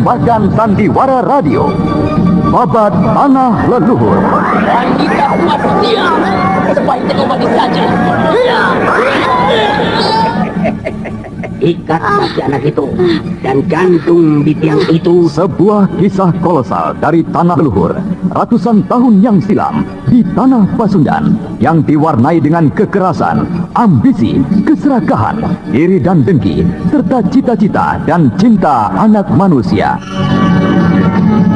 mempersembahkan sandiwara radio Babat Tanah Leluhur. Dan kita buat dia sebaiknya mati saja. Ikat kaki anak itu dan gantung di tiang itu. Sebuah kisah kolosal dari tanah leluhur ratusan tahun yang silam di tanah Pasundan yang diwarnai dengan kekerasan, ambisi, keserakahan, iri dan dengki, serta cita-cita dan cinta anak manusia.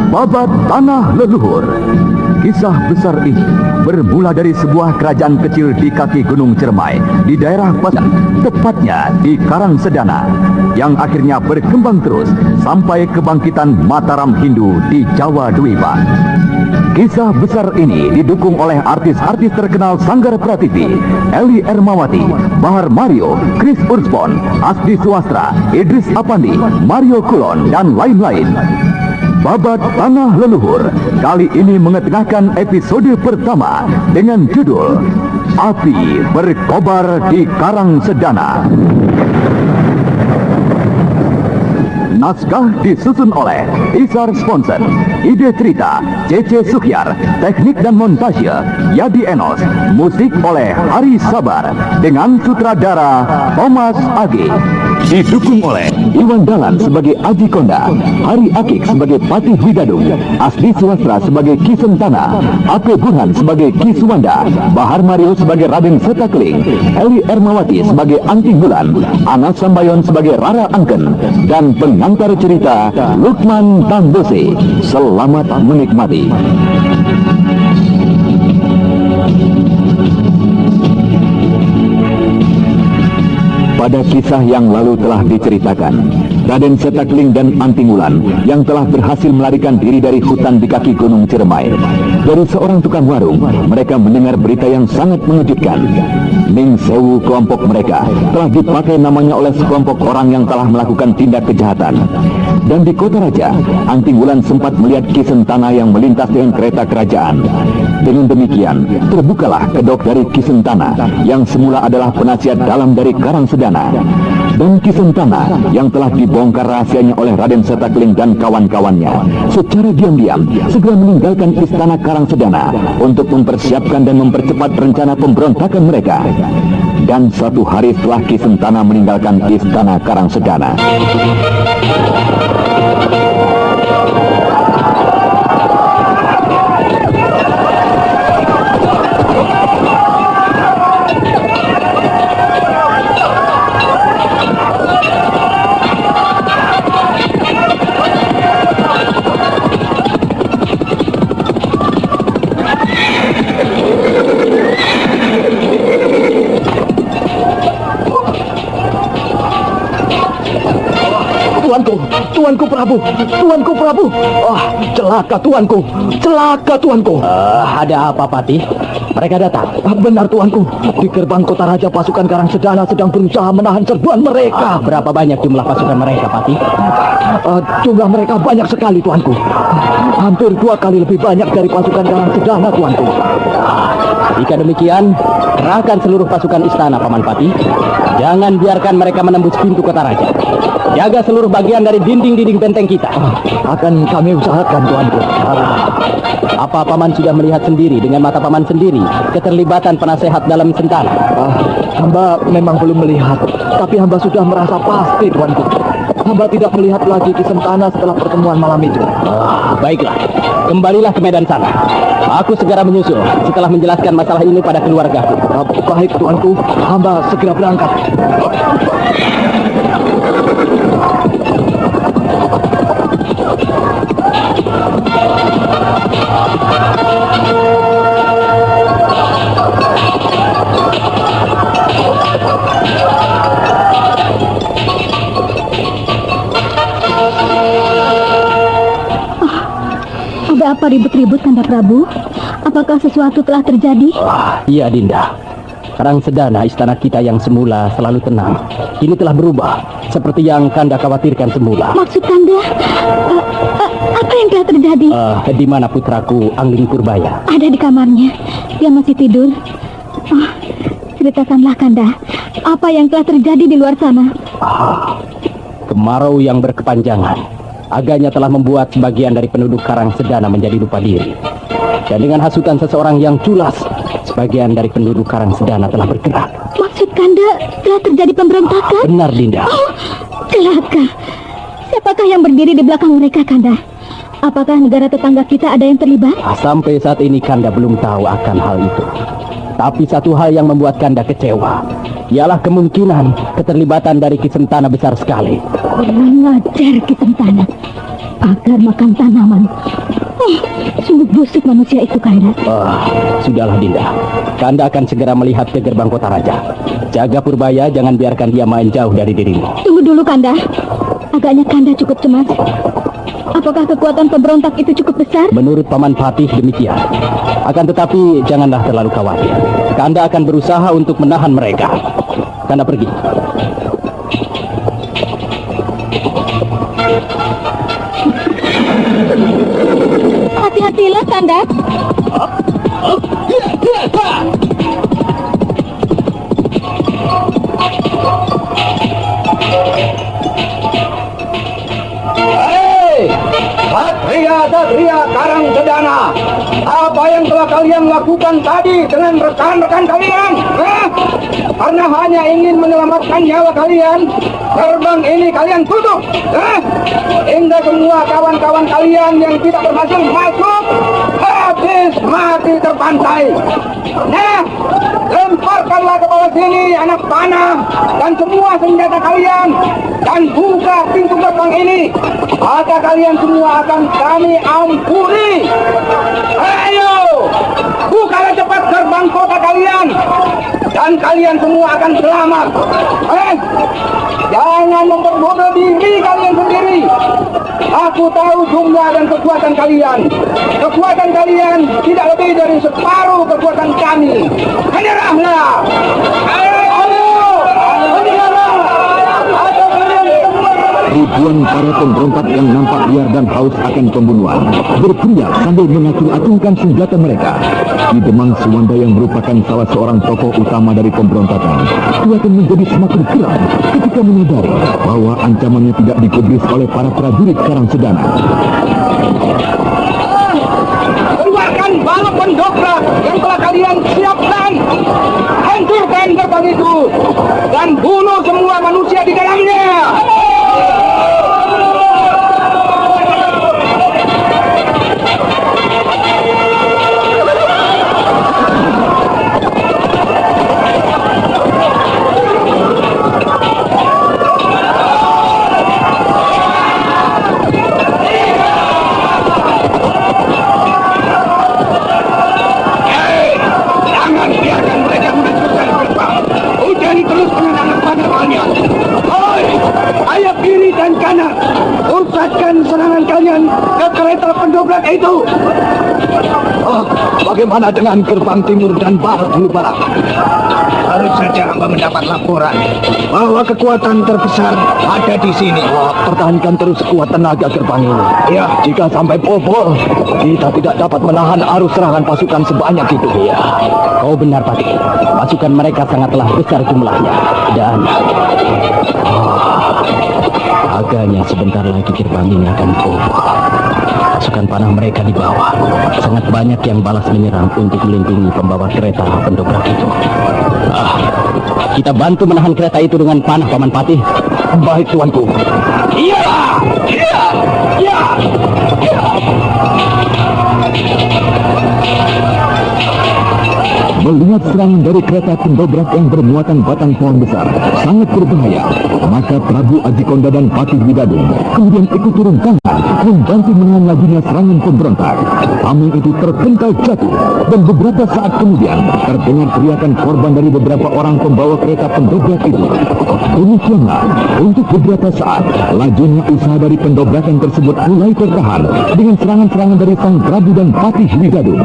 Babat Tanah Leluhur. Kisah besar ini bermula dari sebuah kerajaan kecil di kaki Gunung Ciremai di daerah Pasundan, tepatnya di Karangsedana, yang akhirnya berkembang terus sampai kebangkitan Mataram Hindu di Jawa Dwipa. Kisah besar ini didukung oleh artis-artis terkenal Sanggar Prativi, Eli Ermawati, Bahar Mario, Chris Urspon, Asdi Suwastra, Idris Apandi, Mario Kulon, dan lain-lain. Babat Tanah Leluhur kali ini mengetengahkan episode pertama dengan judul Api Berkobar di Karangsedana. Naskah disusun oleh Isar Sponsen, ide cerita C.C. Suhyar, teknik dan montase Yadi Enos, musik oleh Hari Sabar dengan sutradara Thomas Age. Didukung oleh Iwan Dahlan sebagai Aji Konda, Hari Akik sebagai Patih Widadung, Asdi Suwastra sebagai Ki Sentana, Ape Burhan sebagai Ki Suwanda, Bahar Mario sebagai Raden Setakling, Eli Ermawati sebagai Anting Bulan, Anas Sambayon sebagai Rara Angken, dan pengantar cerita Lukman Tambose. Selamat menikmati. Pada kisah yang lalu telah diceritakan, Raden Setakling dan Anting Wulan yang telah berhasil melarikan diri dari hutan di kaki Gunung Ciremai. Dari seorang tukang warung, mereka mendengar berita yang sangat mengejutkan. Ning Sewu, kelompok mereka, telah dipakai namanya oleh sekelompok orang yang telah melakukan tindak kejahatan. Dan di Kota Raja, Anting Wulan sempat melihat Ki Sentana yang melintas dengan kereta kerajaan. Dengan demikian, terbukalah kedok dari Ki Sentana yang semula adalah penasihat dalam dari Karangsedana. Dan Ki Sentana yang telah dibongkar rahasianya oleh Raden Setakling dan kawan-kawannya secara diam-diam segera meninggalkan istana Karangsedana untuk mempersiapkan dan mempercepat rencana pemberontakan mereka. Dan suatu hari setelah Ki Sentana meninggalkan istana Karangsedana, Tuanku Prabu. Celaka tuanku. Ada apa, Patih? Mereka datang. Benar tuanku, di gerbang Kota Raja pasukan Karangsedana sedang berusaha menahan serbuan mereka. Berapa banyak jumlah pasukan mereka, Patih? Jumlah mereka banyak sekali tuanku. Hampir 2 kali lebih banyak dari pasukan Karangsedana tuanku. Jika demikian, kerahkan seluruh pasukan istana, Paman Patih. Jangan biarkan mereka menembus pintu Kota Raja. Jaga seluruh bagian dari dinding-dinding benteng kita. Akan kami usahakan tuanku. Apa Paman sudah melihat sendiri dengan mata Paman sendiri keterlibatan penasehat dalam Sentana? Hamba memang belum melihat, tapi hamba sudah merasa pasti tuanku. Hamba tidak melihat lagi Ki Sentana setelah pertemuan malam itu. Baiklah, kembalilah ke medan sana. Aku segera menyusul setelah menjelaskan masalah ini pada keluargaku. Baik tuanku, hamba segera berangkat. Ada apa ribut-ribut, Kanda Prabu? Apakah sesuatu telah terjadi? Iya, Dinda. Karangsedana, istana kita yang semula selalu tenang, kini telah berubah seperti yang Kanda khawatirkan semula. Maksud Kanda, apa yang telah terjadi? Di mana putraku Angling Purbaya? Ada di kamarnya. Dia masih tidur. Ceritakanlah Kanda, apa yang telah terjadi di luar sana? Kemarau yang berkepanjangan, Aganya telah membuat sebagian dari penduduk Karang Sedana menjadi lupa diri. Dan dengan hasutan seseorang yang culas, sebagian dari penduduk Karang Sedana telah bergerak. Maksud Kanda telah terjadi pemberontakan? Benar, Dinda. Oh, celaka. Siapakah yang berdiri di belakang mereka, Kanda? Apakah negara tetangga kita ada yang terlibat? Sampai saat ini Kanda belum tahu akan hal itu. Tapi satu hal yang membuat Kanda kecewa, ialah kemungkinan keterlibatan dari Kisentana besar sekali. Kurang ajar Kisentana. Agar makan tanaman. Oh, sungguh busuk manusia itu, Kanda. Sudahlah, Dinda. Kanda akan segera melihat ke gerbang kota raja. Jaga Purbaya, jangan biarkan dia main jauh dari dirimu. Tunggu dulu, Kanda. Agaknya Kanda cukup cemas. Apakah kekuatan pemberontak itu cukup besar? Menurut Paman Patih demikian. Akan tetapi janganlah terlalu khawatir. Kanda akan berusaha untuk menahan mereka. Kanda pergi. Hati-hatilah, Kanda. Satria Karang Sedana, apa yang telah kalian lakukan tadi dengan rekan-rekan kalian? Karena hanya ingin menyelamatkan nyawa kalian, gerbang ini kalian tutup. Hingga semua kawan-kawan kalian yang tidak berhasil masuk habis mati terpantai. Nah, lemparkanlah ke bawah sini anak panah dan semua senjata kalian dan buka pintu gerbang ini. Maka kalian semua akan kami ampuni. Ayo, bukalah cepat gerbang kota kalian dan kalian semua akan selamat. Jangan memperbodoh diri kalian sendiri. Aku tahu jumlah dan kekuatan kalian. Kekuatan kalian tidak lebih dari separuh kekuatan kami. Menyerahlah. Ribuan para pemberontak yang nampak liar dan haus akan pembunuhan berteriak sambil mengacung-acungkan senjata mereka. Ki Demang Suwanda yang merupakan salah seorang tokoh utama dari pemberontakan kelihatan menjadi semakin geram ketika menyadari bahwa ancamannya tidak digubris oleh para prajurit Karang Sedana. Keluarkan balok pendobrak yang telah kalian siapkan. Hancurkan gerbang itu dan bunuh semua manusia di dalamnya. Serangan kalian ke kereta pendobrak itu. Bagaimana dengan gerbang timur dan barat, Nubara? Baru saja hamba mendapat laporan bahwa kekuatan terbesar ada di sini. Pertahankan terus kuat tenaga gerbang ini. Ya, Jika sampai bobol, kita tidak dapat menahan arus serangan pasukan sebanyak itu. Iya, kau benar, Patih. Pasukan mereka sangatlah besar jumlahnya. Dan agaknya sebentar lagi gerbang ini akan bobol. Pasukan panah mereka di bawah. Sangat banyak yang balas menyerang untuk melindungi pembawa kereta pendobrak itu. Kita bantu menahan kereta itu dengan panah, Paman Patih. Baik, tuanku. Iya, iya, iya, iya. Melihat serangan dari kereta pendobrak yang bermuatan batang pohon besar sangat berbahaya, maka Prabu Aji Konda dan Patih Widadung kemudian ikut turun tangan membantu menahan lajunya serangan pemberontak. Tameng itu terpental jatuh dan beberapa saat kemudian terdengar teriakan korban dari beberapa orang pembawa kereta pendobrak itu. Demikianlah, untuk beberapa saat lajunya usaha dari pendobrakan tersebut mulai tertahan dengan serangan-serangan dari Sang Prabu dan Patih Widadung.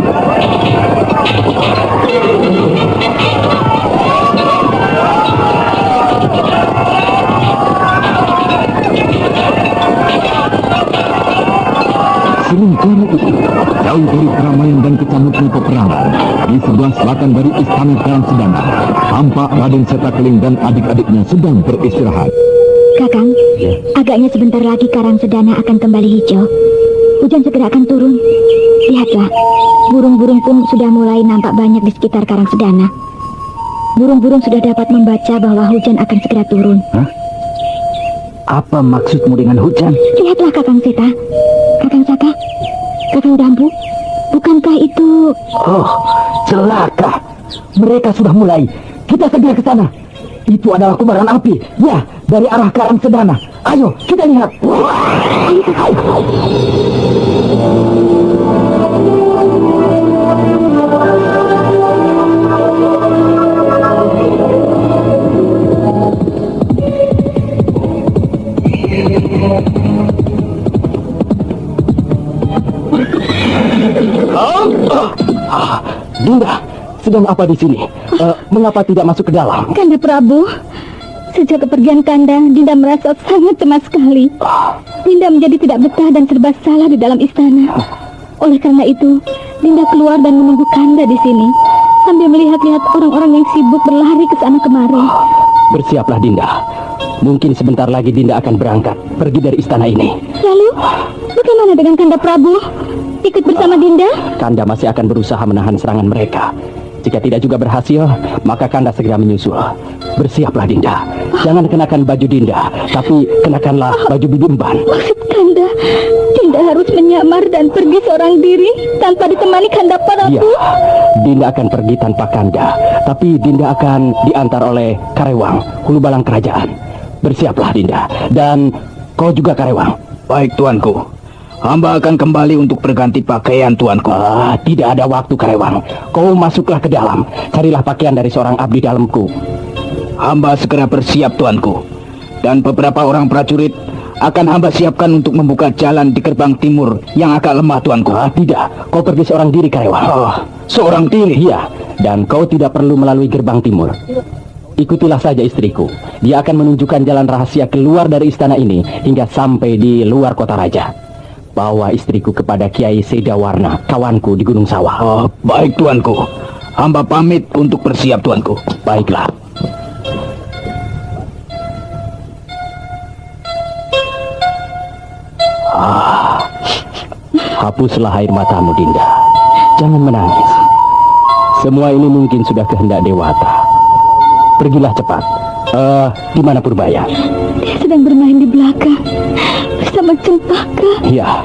Sementara itu, jauh dari keramaian dan kecamuknya peperangan, di sebelah selatan dari Istana Karang Sedana, tampak Raden Setakling dan adik-adiknya sedang beristirahat. Kakang, agaknya sebentar lagi Karang Sedana akan kembali hijau. Hujan segera akan turun. Lihatlah, burung-burung pun sudah mulai nampak banyak di sekitar Karang Sedana. Burung-burung sudah dapat membaca bahwa hujan akan segera turun. Hah? Apa maksudmu dengan hujan? Lihatlah Kakang Seta, Kakang Saka, Kakang Dambu. Bukankah itu... Oh, celaka. Mereka sudah mulai. Kita segera ke sana. Itu adalah kobaran api. Ya, dari arah Karang Sedana. Ayo, kita lihat. Dinda, sedang apa di sini? Mengapa tidak masuk ke dalam? Kanda Prabu, sejak kepergian Kanda, Dinda merasa sangat cemas sekali. Dinda menjadi tidak betah dan serba salah di dalam istana. Oleh karena itu, Dinda keluar dan menunggu Kanda di sini, sambil melihat-lihat orang-orang yang sibuk berlari ke sana kemari. Bersiaplah Dinda. Mungkin sebentar lagi Dinda akan berangkat pergi dari istana ini. Lalu, bagaimana dengan Kanda Prabu? Ikut bersama Dinda? Kanda masih akan berusaha menahan serangan mereka. Jika tidak juga berhasil, maka Kanda segera menyusul. Bersiaplah Dinda. Jangan kenakan baju Dinda, tapi kenakanlah baju bidumban. Maksud Kanda, Dinda harus menyamar dan pergi seorang diri tanpa ditemani Kanda Prabu? Iya, Dinda akan pergi tanpa Kanda, tapi Dinda akan diantar oleh Karewang, hulu balang kerajaan. Bersiaplah Dinda, dan kau juga Karewang. Baik tuanku. Hamba akan kembali untuk berganti pakaian tuanku. Tidak ada waktu Karewang. Kau masuklah ke dalam. Carilah pakaian dari seorang abdi dalamku. Hamba segera bersiap tuanku. Dan beberapa orang prajurit akan hamba siapkan untuk membuka jalan di gerbang timur yang agak lemah tuanku. Tidak, kau pergi seorang diri Karewang. Seorang diri? Iya, dan kau tidak perlu melalui gerbang timur. Ikutilah saja istriku. Dia akan menunjukkan jalan rahasia keluar dari istana ini hingga sampai di luar kota raja. Bawa istriku kepada Kiai Sedawarna, kawanku di Gunung Sawah. Baik tuanku. Hamba pamit untuk bersiap tuanku. Baiklah. Hapuslah air matamu Dinda. Jangan menangis. Semua ini mungkin sudah kehendak Dewata. Pergilah cepat. Di mana Purbaya? Dia sedang bermain di belakang bersama Cempaka. Iya,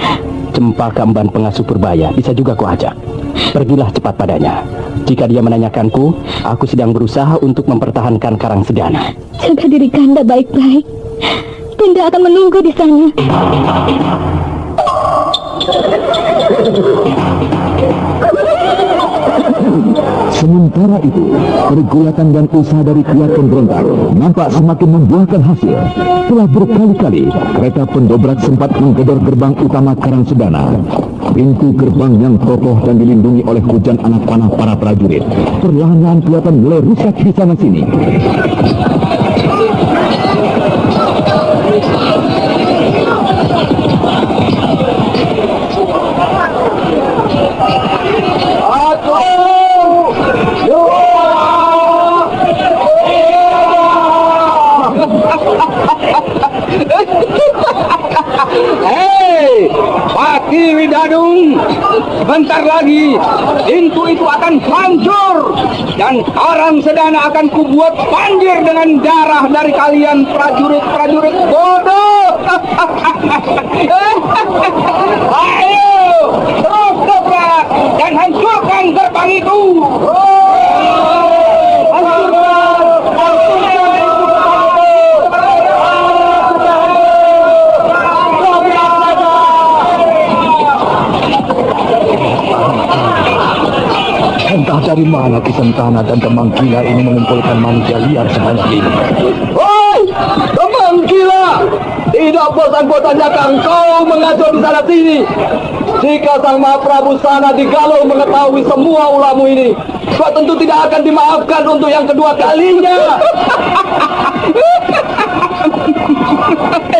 Cempaka emban pengasuh Purbaya. Bisa juga kau ajak. Pergilah cepat padanya. Jika dia menanyakanku, aku sedang berusaha untuk mempertahankan Karang Sedana. Jaga diri Kanda baik-baik. Dinda akan menunggu di sana. Sementara itu, pergulatan dan usaha dari pihak pemberontak nampak semakin membuahkan hasil. Telah berkali-kali kereta pendobrak sempat menggedor gerbang utama Karang Sedana. Pintu gerbang yang kokoh dan dilindungi oleh hujan anak panah para prajurit perlahan-lahan kelihatan mulai rusak di sana sini. Hei, Pati Widadung, sebentar lagi pintu itu akan hancur dan Karang Sedana akan kubuat banjir dengan darah dari kalian prajurit-prajurit bodoh. Ayo, terus dobrak dan hancurkan gerbang itu. Entah dari mana Kisentana dan Kemang Gila ini mengumpulkan manusia liar sebanyak ini. Hoi, Kemang Gila! Tidak bosan-bosannya kau mengacau di sana sini. Jika Sang Mahaprabu sana digalau mengetahui semua ulahmu ini, kau tentu tidak akan dimaafkan untuk yang kedua kalinya.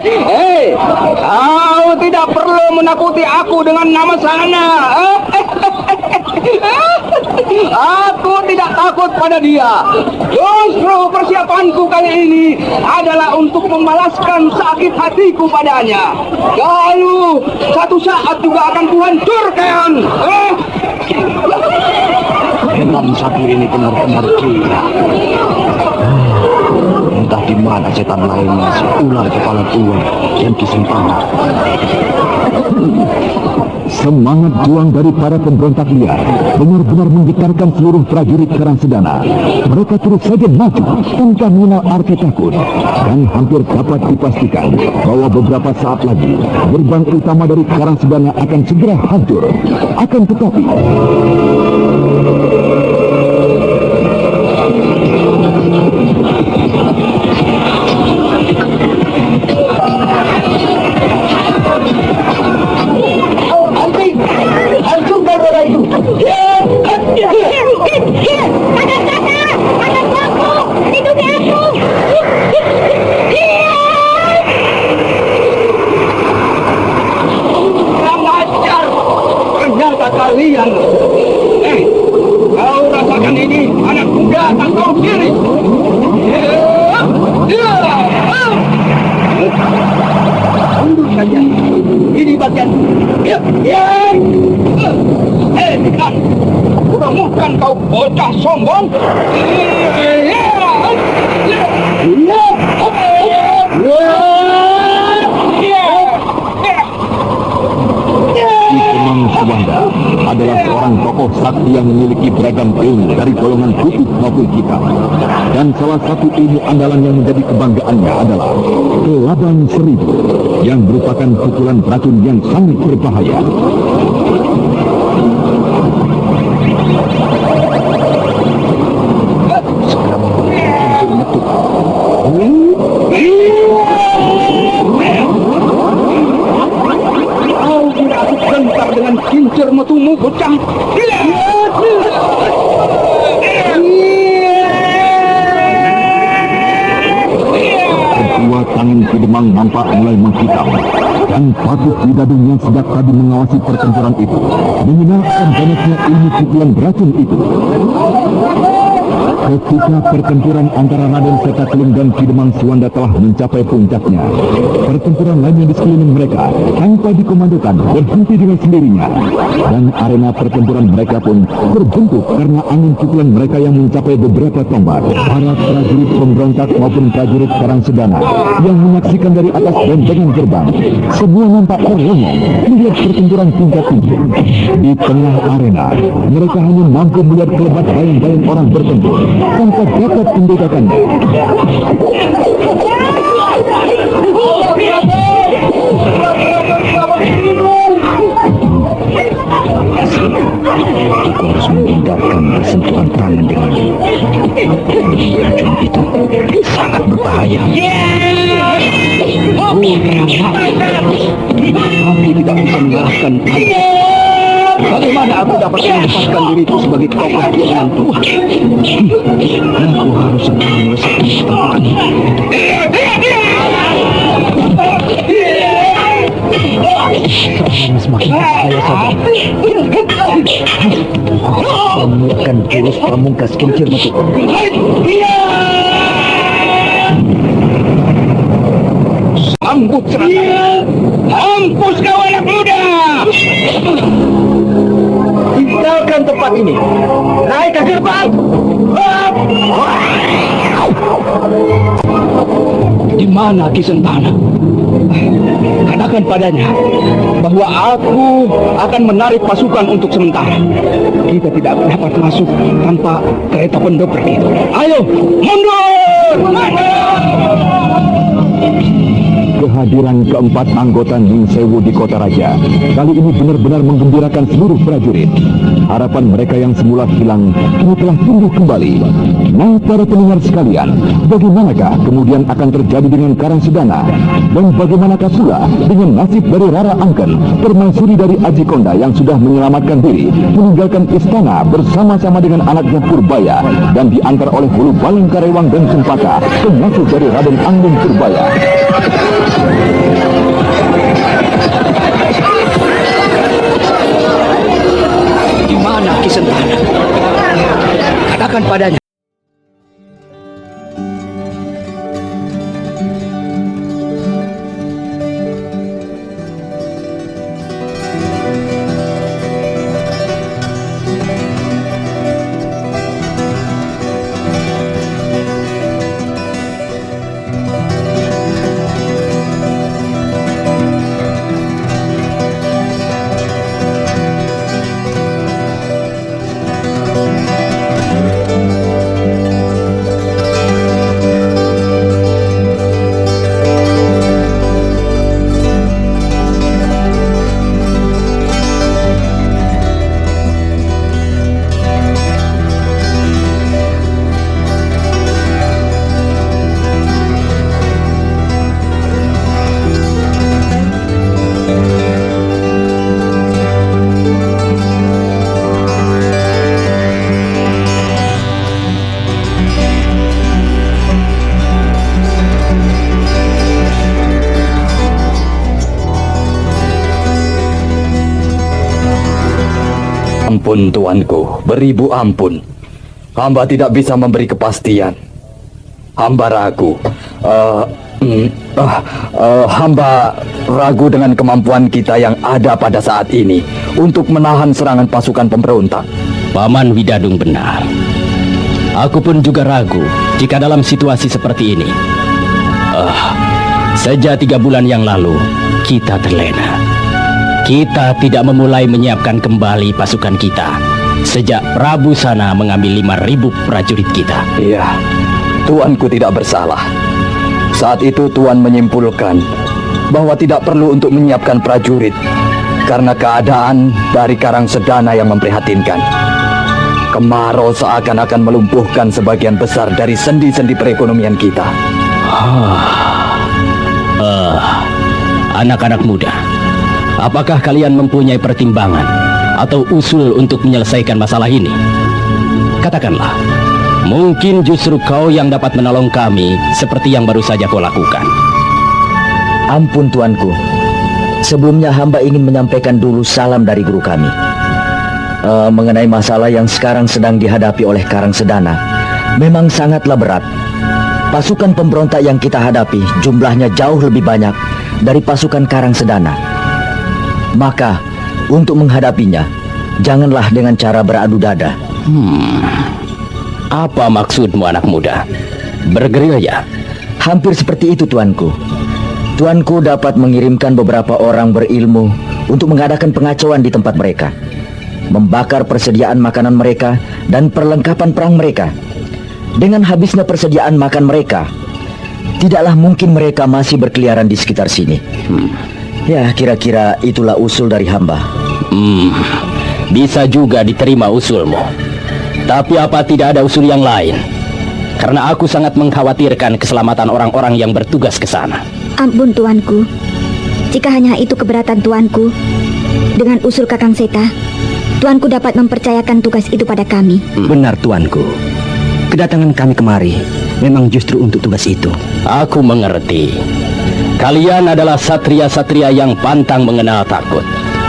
Hei, kau tidak perlu menakuti aku dengan nama sana. Aku tidak takut pada dia. Justru persiapanku kali ini adalah untuk membalaskan sakit hatiku padanya. Lalu satu saat juga akan kuhancurkan. Enam satu ini benar-benar gila. Entah di mana setan lainnya, si ular kepala tua yang Kisempana. Semangat juang dari para pemberontak liar benar-benar menggetarkan seluruh prajurit Karang Sedana. Mereka terus saja maju tanpa mengenal arti takut, dan hampir dapat dipastikan bahwa beberapa saat lagi gerbang utama dari Karang Sedana akan segera hancur. Akan tetapi kalian. Kau rasakan ini, anak muda tak tahu diri. Mundur saja. Ini bagian. Kan, bukan kau bocah sombong. Kemang Suwanda adalah seorang tokoh sakti yang memiliki beragam ilmu dari golongan putih maupun hitam. Dan salah satu ilmu andalan yang menjadi kebanggaannya adalah Kelabang Seribu, yang merupakan pukulan racun yang sangat berbahaya. Segera membuat untuk Gentar dengan kincir metumu, bocah. Kedua tangan Kidemang nampak mulai menghitam, dan patut Widadung yang sejak tadi mengawasi pertempuran itu mengenalkan banyaknya ilmu pukulan beracun itu. Ketika pertempuran antara Raden Setakling dan Kidemang Suwanda telah mencapai puncaknya, pertempuran lainnya di sekeliling mereka tanpa dikomandokan berhenti dengan sendirinya, dan arena pertempuran mereka pun terbentuk karena angin pukulan mereka yang mencapai beberapa tombak. Para prajurit pemberontak maupun prajurit Karang Sedana yang menyaksikan dari atas bentengan gerbang semua nampak terlengong melihat pertempuran tingkat tinggi. Di tengah arena mereka hanya mampu melihat kelebat bayang-bayang orang bertempur tanpa dapat membedakannya. Aku harus menghindarkan bersentuhan tangan dengannya. Racun itu sangat berbahaya. Aku tidak bisa mengalahkan Anda. Bagaimana aku dapat melepaskan diriku sebagai tokoh golongan tua? Aku harus segera menyelesaikan pertempuran ini. Semakin berbahaya saja. Aku menemukan jurus pamungkas kincir metu. Sambut serangan. Mampus kau anak muda! Tinggalkan tempat ini. Naik ke gerbang. Di mana Kisentana? Katakan padanya bahwa aku akan menarik pasukan untuk sementara. Kita tidak dapat masuk tanpa kereta pendobrak itu. Ayo, mundur! Kehadiran keempat anggota Ning Sewu di Kota Raja kali ini benar-benar menggembirakan seluruh prajurit. Harapan mereka yang semula hilang kini telah tumbuh kembali. Nah, para pendengar sekalian, bagaimanakah kemudian akan terjadi dengan Karang Sedana? Dan bagaimanakah pula dengan nasib dari Rara Angken, permaisuri dari Aji Konda yang sudah menyelamatkan diri, meninggalkan istana bersama-sama dengan anaknya Purbaya dan diantar oleh Hulu Balang Karewang dan Cempaka, pengasuh dari Raden Anggun Purbaya. Di mana Kisentana? Katakan padanya. Ampun tuanku, beribu ampun. Hamba tidak bisa memberi kepastian. Hamba ragu. Hamba ragu dengan kemampuan kita yang ada pada saat ini untuk menahan serangan pasukan pemberontak. Paman Widadung benar. Aku pun juga ragu jika dalam situasi seperti ini. Sejak 3 bulan yang lalu, kita terlena. Kita tidak memulai menyiapkan kembali pasukan kita sejak Prabu Sana mengambil 5.000 prajurit kita. Iya, tuanku tidak bersalah. Saat itu tuan menyimpulkan bahwa tidak perlu untuk menyiapkan prajurit karena keadaan dari Karangsedana yang memprihatinkan. Kemarau seakan-akan melumpuhkan sebagian besar dari sendi-sendi perekonomian kita. Anak-anak muda, apakah kalian mempunyai pertimbangan atau usul untuk menyelesaikan masalah ini? Katakanlah, mungkin justru kau yang dapat menolong kami seperti yang baru saja kau lakukan. Ampun tuanku, sebelumnya hamba ingin menyampaikan dulu salam dari guru kami. Mengenai masalah yang sekarang sedang dihadapi oleh Karangsedana, memang sangatlah berat. Pasukan pemberontak yang kita hadapi jumlahnya jauh lebih banyak dari pasukan Karangsedana. Maka, untuk menghadapinya, janganlah dengan cara beradu dada. Apa maksudmu anak muda? Bergerilya? Hampir seperti itu tuanku. Tuanku dapat mengirimkan beberapa orang berilmu untuk mengadakan pengacauan di tempat mereka, membakar persediaan makanan mereka dan perlengkapan perang mereka. Dengan habisnya persediaan makan mereka, tidaklah mungkin mereka masih berkeliaran di sekitar sini. Ya, kira-kira itulah usul dari hamba. Bisa juga diterima usulmu. Tapi apa tidak ada usul yang lain? Karena aku sangat mengkhawatirkan keselamatan orang-orang yang bertugas ke sana. Ampun tuanku, jika hanya itu keberatan tuanku, dengan usul Kakang Seta, tuanku dapat mempercayakan tugas itu pada kami. Benar tuanku. Kedatangan kami kemari memang justru untuk tugas itu. Aku mengerti. Kalian adalah satria-satria yang pantang mengenal takut.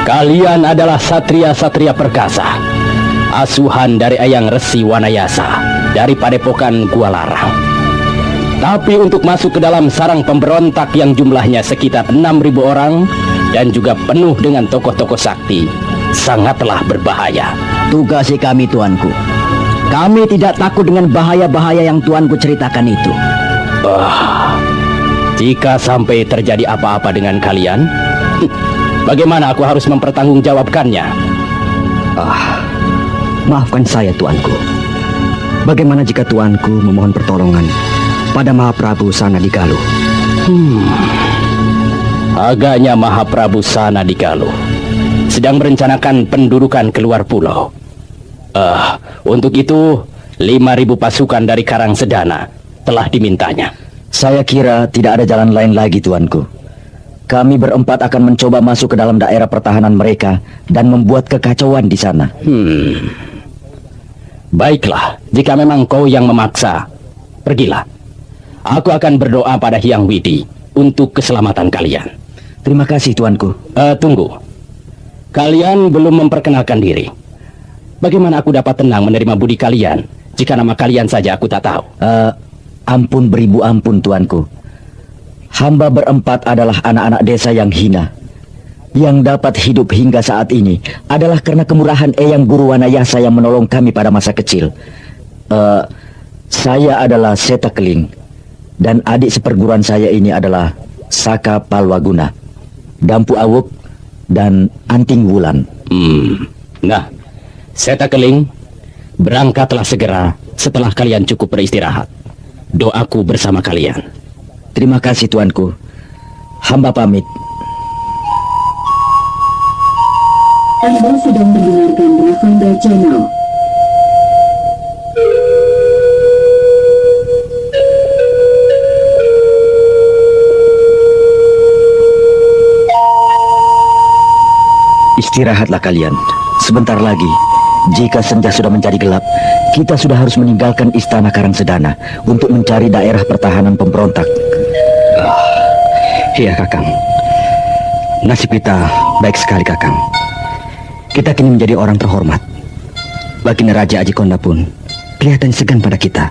Kalian adalah satria-satria perkasa, asuhan dari Eyang Resi Wanayasa, dari Padepokan Gua Larang. Tapi untuk masuk ke dalam sarang pemberontak yang jumlahnya sekitar 6.000 orang dan juga penuh dengan tokoh-tokoh sakti, sangatlah berbahaya. Tugasi kami tuanku. Kami tidak takut dengan bahaya-bahaya yang tuanku ceritakan itu. Jika sampai terjadi apa-apa dengan kalian, bagaimana aku harus mempertanggungjawabkannya? Maafkan saya tuanku. Bagaimana jika tuanku memohon pertolongan pada Mahaprabu Sana di Galuh? Agaknya Mahaprabu Sana di Galuh sedang merencanakan pendudukan keluar pulau. Untuk itu 5.000 pasukan dari Karangsedana telah dimintanya. Saya kira tidak ada jalan lain lagi tuanku. Kami berempat akan mencoba masuk ke dalam daerah pertahanan mereka dan membuat kekacauan di sana. Baiklah, jika memang kau yang memaksa, pergilah. Aku akan berdoa pada Hyang Widi untuk keselamatan kalian. Terima kasih tuanku. Tunggu. Kalian belum memperkenalkan diri. Bagaimana aku dapat tenang menerima budi kalian jika nama kalian saja aku tak tahu? Ampun beribu ampun tuanku. Hamba berempat adalah anak-anak desa yang hina. Yang dapat hidup hingga saat ini adalah karena kemurahan Eyang Guru Wanayasa yang menolong kami pada masa kecil. Saya adalah Seta Keling, dan adik seperguruan saya ini adalah Saka Palwaguna, Dampu Awuk, dan Anting Wulan. Nah, Seta Keling, berangkatlah segera setelah kalian cukup beristirahat. Doaku bersama kalian. Terima kasih tuanku. Hamba pamit. Anda sedang mendengarkan Ravanda Channel. Istirahatlah kalian. Sebentar lagi, jika senja sudah menjadi gelap, kita sudah harus meninggalkan istana Karangsedana untuk mencari daerah pertahanan pemberontak. Iya, Kakang. Nasib kita baik sekali, Kakang. Kita kini menjadi orang terhormat. Baginda Raja Ajikonda pun kelihatan segan pada kita.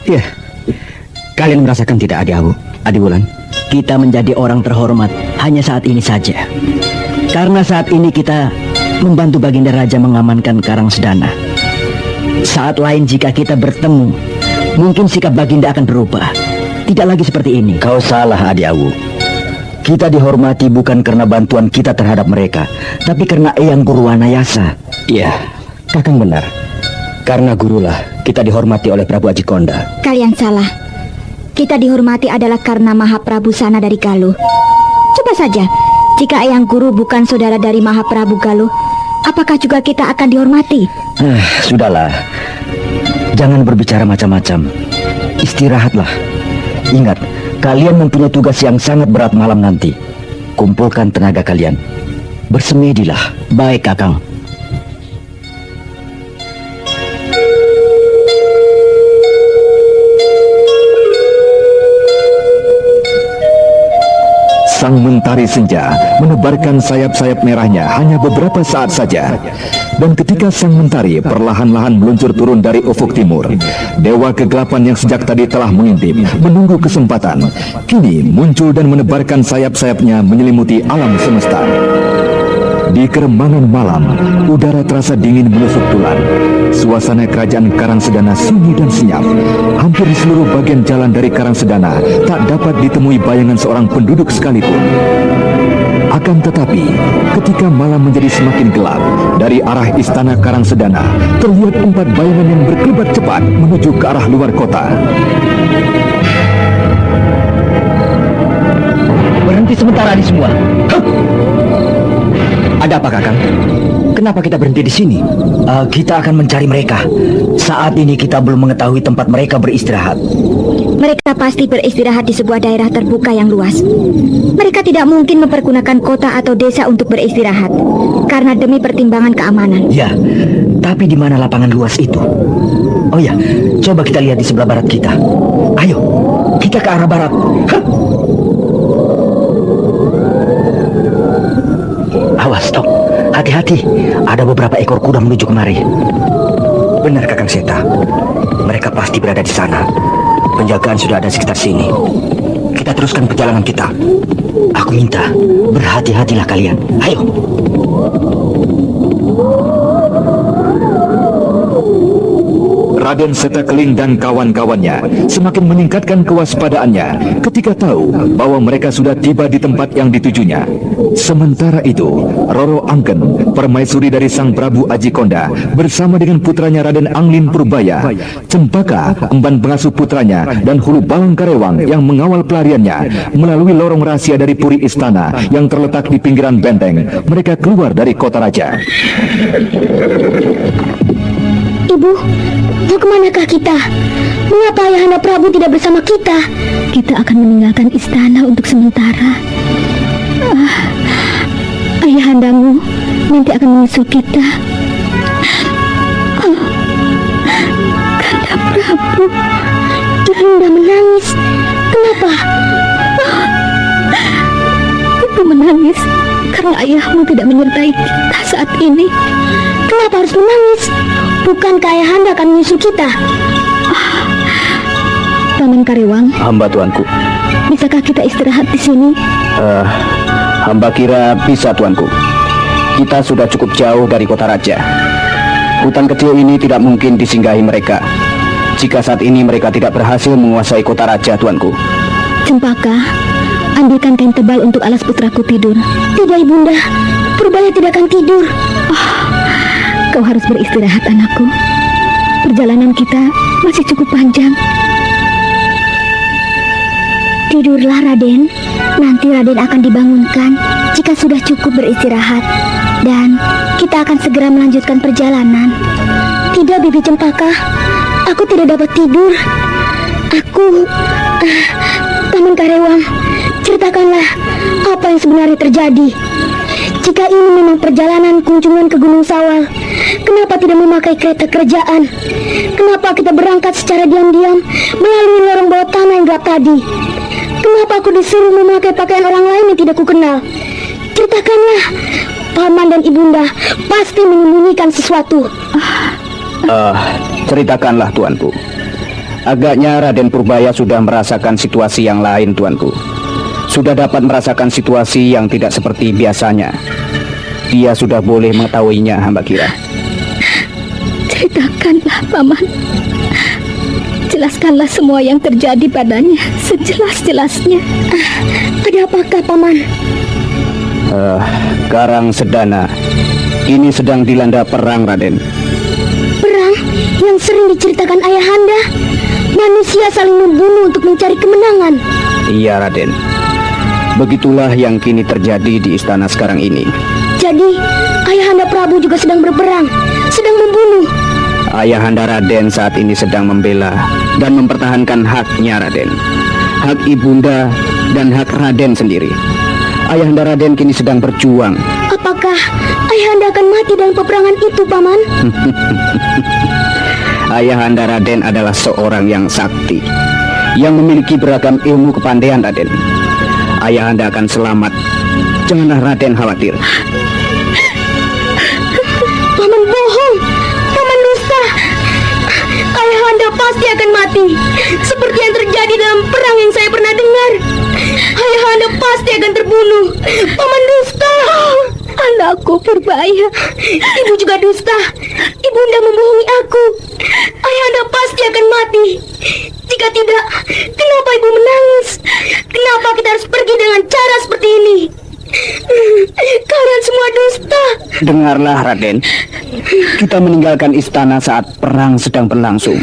Ya, kalian merasakan tidak, Adi Wulan? Kita menjadi orang terhormat hanya saat ini saja. Karena saat ini kita membantu Baginda Raja mengamankan Karang Sedana. Saat lain jika kita bertemu, mungkin sikap Baginda akan berubah. Tidak lagi seperti ini. Kau salah, Adi Awu. Kita dihormati bukan karena bantuan kita terhadap mereka, tapi karena Eyang Guru Wanayasa. Iya, Kakang benar. Karena gurulah kita dihormati oleh Prabu Ajikonda. Kalian salah. Kita dihormati adalah karena Mahaprabu Sana dari Galuh. Coba saja, jika Eyang Guru bukan saudara dari Mahaprabu Galuh, apakah juga kita akan dihormati? Sudahlah, jangan berbicara macam-macam. Istirahatlah. Ingat, kalian mempunyai tugas yang sangat berat malam nanti. Kumpulkan tenaga kalian. Bersemedilah. Baik, Kakang. Sang Mentari Senja menebarkan sayap-sayap merahnya hanya beberapa saat saja. Dan ketika Sang Mentari perlahan-lahan meluncur turun dari ufuk timur, Dewa Kegelapan yang sejak tadi telah mengintip, menunggu kesempatan, kini muncul dan menebarkan sayap-sayapnya menyelimuti alam semesta. Di kerembangan malam, udara terasa dingin menusuk tulang. Suasana kerajaan Karang Sedana sunyi dan senyap. Hampir di seluruh bagian jalan dari Karang Sedana tak dapat ditemui bayangan seorang penduduk sekalipun. Akan tetapi, ketika malam menjadi semakin gelap, dari arah istana Karang Sedana terlihat 4 bayangan yang berkelebat cepat menuju ke arah luar kota. Berhenti sebentar di semua. Ada apa, Kakang? Kenapa kita berhenti di sini? Kita akan mencari mereka. Saat ini kita belum mengetahui tempat mereka beristirahat. Mereka pasti beristirahat di sebuah daerah terbuka yang luas. Mereka tidak mungkin mempergunakan kota atau desa untuk beristirahat, karena demi pertimbangan keamanan. Ya, tapi di mana lapangan luas itu? Oh ya, coba kita lihat di sebelah barat kita. Ayo, kita ke arah barat. Awas, Tok. Hati-hati. Ada beberapa ekor kuda menuju kemari. Benar, Kakang Seta. Mereka pasti berada di sana. Penjagaan sudah ada di sekitar sini. Kita teruskan perjalanan kita. Aku minta, berhati-hatilah kalian. Ayo. Raden Setakling dan kawan-kawannya semakin meningkatkan kewaspadaannya ketika tahu bahwa mereka sudah tiba di tempat yang ditujunya. Sementara itu, Roro Angken, permaisuri dari Sang Prabu Ajikonda, bersama dengan putranya Raden Anglin Purbaya, Cempaka, emban pengasuh putranya, dan Hulu Balang Karewang yang mengawal pelariannya melalui lorong rahasia dari puri istana yang terletak di pinggiran benteng. Mereka keluar dari kota raja. Ibu, mau kemanakah kita? Mengapa Ayahanda Prabu tidak bersama kita? Kita akan meninggalkan istana untuk sementara. Ayahandamu nanti akan menyusul kita. Kanda Prabu, Ayahanda menangis. Kenapa? Ibu menangis karena ayahmu tidak menyertai kita saat ini. Kenapa harus menangis? Bukankah Ayahanda akan menyusul kita? Paman Karewang. Hamba tuanku. Bisakah kita istirahat di sini? Hamba kira bisa, tuanku. Kita sudah cukup jauh dari kota raja. Hutan kecil ini tidak mungkin disinggahi mereka jika saat ini mereka tidak berhasil menguasai kota raja, tuanku. Cempaka, ambilkan kain tebal untuk alas putraku tidur. Tidak, Ibunda. Purbaya tidak akan tidur. Kau harus beristirahat, anakku. Perjalanan kita masih cukup panjang. Tidurlah, Raden. Nanti Raden akan dibangunkan jika sudah cukup beristirahat. Dan kita akan segera melanjutkan perjalanan. Tidak, Bibi Cempaka. Aku tidak dapat tidur. Paman Karewang, ceritakanlah apa yang sebenarnya terjadi. Jika ini memang perjalanan kunjungan ke Gunung Sawal, kenapa tidak memakai kereta kerajaan? Kenapa kita berangkat secara diam-diam melalui lorong bawah tanah yang gelap tadi? Kenapa aku disuruh memakai pakaian orang lain yang tidak kukenal? Ceritakanlah, Paman dan Ibunda pasti menyembunyikan sesuatu. Ceritakanlah tuanku. Agaknya Raden Purbaya sudah merasakan situasi yang lain tuanku. Sudah dapat merasakan situasi yang tidak seperti biasanya. Dia sudah boleh mengetahuinya, hamba kira. Ceritakanlah, Paman. Jelaskanlah semua yang terjadi padanya sejelas-jelasnya. Ada apakah, Paman? Karang Sedana ini sedang dilanda perang, Raden. Perang yang sering diceritakan Ayahanda. Manusia saling membunuh untuk mencari kemenangan. Iya, Raden. Begitulah yang kini terjadi di istana sekarang ini. Jadi, Ayahanda Prabu juga sedang berperang, sedang membunuh. Ayahanda Raden saat ini sedang membela dan mempertahankan haknya, Raden. Hak Ibunda dan hak Raden sendiri. Ayahanda Raden kini sedang berjuang. Apakah Ayahanda akan mati dalam peperangan itu, Paman? Ayahanda Raden adalah seorang yang sakti, yang memiliki beragam ilmu kepandaian, Raden. Ayahanda akan selamat. Janganlah Raden khawatir. Paman bohong. Paman dusta. Ayahanda pasti akan mati, seperti yang terjadi dalam perang yang saya pernah dengar. Ayahanda pasti akan terbunuh. Paman dusta. Anakku Purbaya, ibu juga dusta. Ibunda membohongi aku. Ayahanda pasti akan mati. Jika tidak, kenapa ibu menangis? Kenapa kita harus pergi dengan cara seperti ini? Kalian semua dusta. Dengarlah, Raden. Kita meninggalkan istana saat perang sedang berlangsung.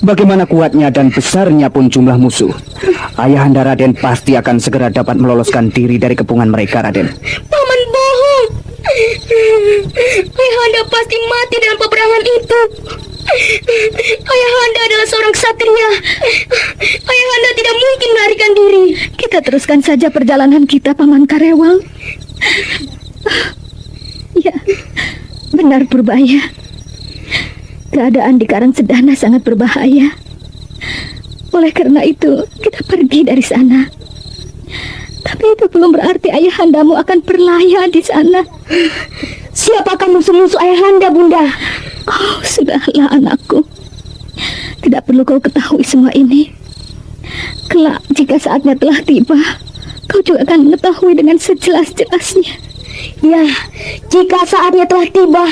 Bagaimana kuatnya dan besarnya pun jumlah musuh, Ayahanda Raden pasti akan segera dapat meloloskan diri dari kepungan mereka, Raden. Paman bohong. Ayahanda pasti mati dalam peperangan itu. Ayahanda adalah seorang ksatria. Ayahanda tidak mungkin melarikan diri. Kita teruskan saja perjalanan kita, Paman Karewang. Ya, benar Purbaya. Keadaan di Karang Sedana sangat berbahaya. Oleh karena itu, kita pergi dari sana. Tapi itu belum berarti ayahandamu akan berlayar di sana. Siapakah musuh-musuh ayahanda, Bunda? Oh, sudahlah anakku. Tidak perlu kau ketahui semua ini. Kelak, jika saatnya telah tiba, kau juga akan mengetahui dengan sejelas-jelasnya. Ya, jika saatnya telah tiba,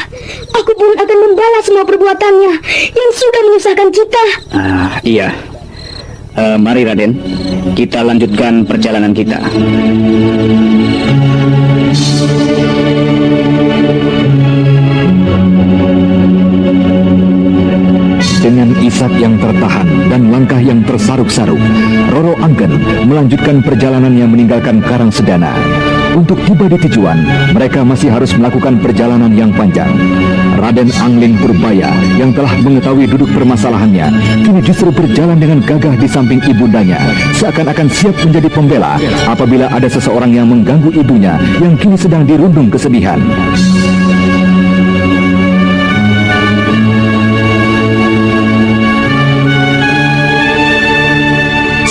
aku pun akan membalas semua perbuatannya yang sudah menyusahkan kita. Iya. Mari Raden, kita lanjutkan perjalanan kita. Dengan isak yang tertahan dan langkah yang tersaru-saru, Roro Angken melanjutkan perjalanannya meninggalkan Karang Sedana. Untuk tiba di tujuan, mereka masih harus melakukan perjalanan yang panjang. Raden Angling Purbaya yang telah mengetahui duduk permasalahannya, kini justru berjalan dengan gagah di samping ibundanya, seakan-akan siap menjadi pembela apabila ada seseorang yang mengganggu ibunya yang kini sedang dirundung kesedihan.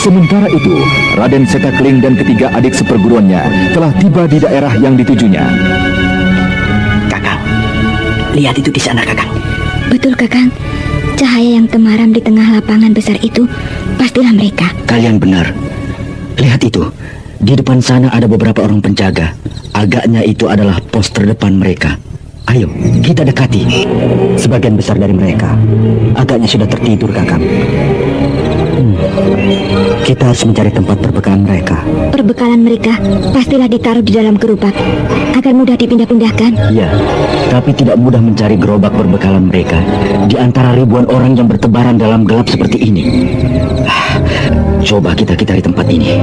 Sementara itu, Raden Setakling dan ketiga adik seperguruannya telah tiba di daerah yang ditujunya. Kakang, lihat itu di sana, Kakang. Betul, Kakang. Cahaya yang temaram di tengah lapangan besar itu pastilah mereka. Kalian benar. Lihat itu. Di depan sana ada beberapa orang penjaga. Agaknya itu adalah pos terdepan mereka. Ayo, kita dekati. Sebagian besar dari mereka agaknya sudah tertidur, Kakang. Kita harus mencari tempat perbekalan mereka. Perbekalan mereka pastilah ditaruh di dalam gerobak agar mudah dipindah-pindahkan. Ya, tapi tidak mudah mencari gerobak perbekalan mereka di antara ribuan orang yang bertebaran dalam gelap seperti ini. Coba kita cari tempat ini.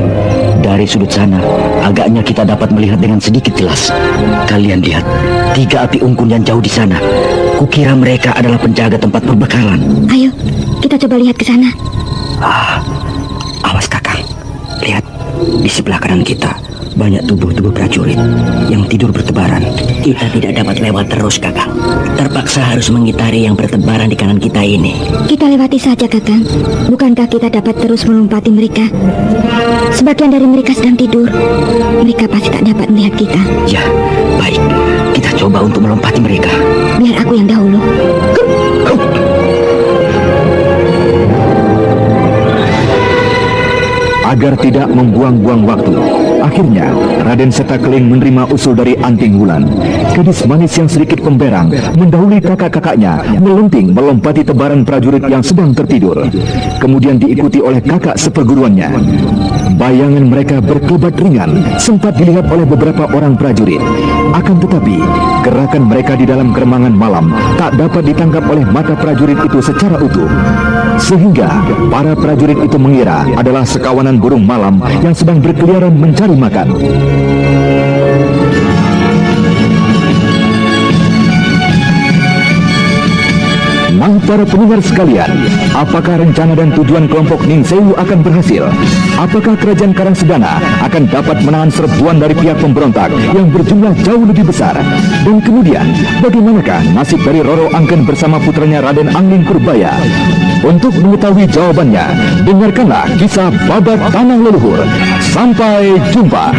Dari sudut sana, agaknya kita dapat melihat dengan sedikit jelas. Kalian lihat, 3 api unggun yang jauh di sana. Kukira mereka adalah penjaga tempat perbekalan. Ayo, kita coba lihat ke sana. Awas Kakang. Lihat, di sebelah kanan kita banyak tubuh-tubuh prajurit yang tidur bertebaran. Kita tidak dapat lewat terus, Kakang. Terpaksa harus mengitari yang bertebaran di kanan kita ini. Kita lewati saja, Kakang. Bukankah kita dapat terus melompati mereka? Sebagian dari mereka sedang tidur. Mereka pasti tak dapat melihat kita. Ya, baik. kita coba untuk melompati mereka. Biar aku yang dahulu. Agar tidak membuang-buang waktu, akhirnya Raden Setakling menerima usul dari Anting Wulan. Gadis manis yang sedikit pemberang mendahului kakak-kakaknya melenting melompati tebaran prajurit yang sedang tertidur. Kemudian diikuti oleh kakak seperguruannya. Bayangan mereka berkelebat ringan sempat dilihat oleh beberapa orang prajurit. Akan tetapi, gerakan mereka di dalam keremangan malam tak dapat ditangkap oleh mata prajurit itu secara utuh. Sehingga para prajurit itu mengira adalah sekawanan burung malam yang sedang berkeliaran mencari makan. Nah, para pendengar sekalian, apakah rencana dan tujuan kelompok Ning Sewu akan berhasil? Apakah kerajaan Karangsedana akan dapat menahan serbuan dari pihak pemberontak yang berjumlah jauh lebih besar? Dan kemudian, bagaimanakah nasib dari Roro Angken bersama putranya Raden Angling Purbaya? Untuk mengetahui jawabannya, dengarkanlah kisah Babat Tanah Leluhur. Sampai jumpa.